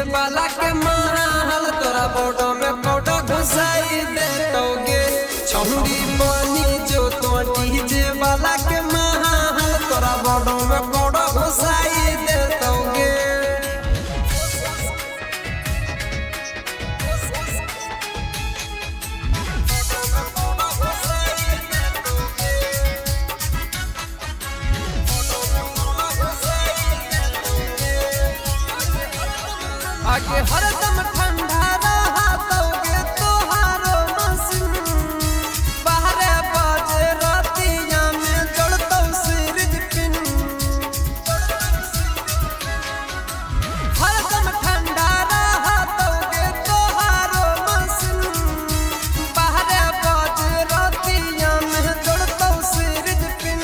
वाला के महल तोरा बोडो में कोडो घुसाई देतोगे। छौड़ी बनी जो तो डीजे वाला के महल तोरा बोडो में कोडो घुसाई देतोगे। आगे हरदम ठंडा रहतोगे तोहारो मसीन। बाहरे बाजे रातिया में जड़तो सीरीज पिन। हरदम ठंडा रहतोगे तोहारो मसीन। बाहरे बाजे रातिया में जड़तो सीरीज पिन।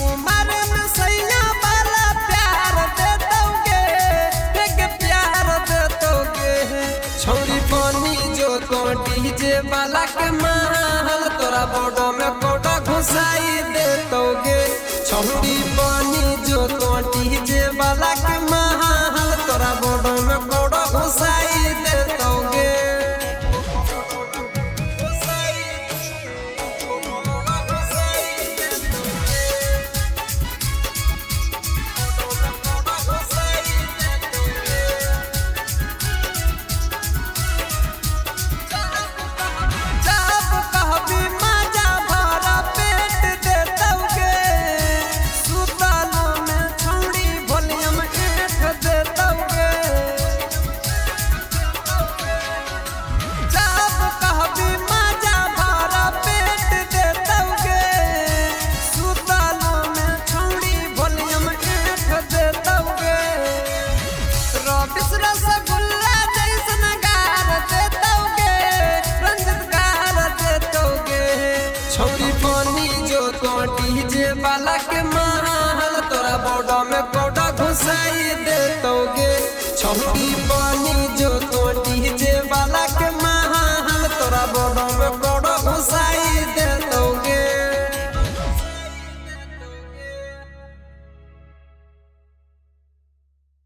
उमर में सैया वाला प्यार देतोगे। छौड़ी बनी जो तो डीजे वाला के महल तोरा बोडो में कोडो घुसाई देतोगे। छौड़ी बनी जो तो डीजे वाला के महल तोरा बोडो में कोडो घुसाई देतोगे। रसगुल्ला जैसन गार देतोगे। रंजित गार देतोगे। छौड़ी बनी जो तो डीजे वाला के महल तोरा बोडो में कोडो घुसाई देतोगे। छौड़ी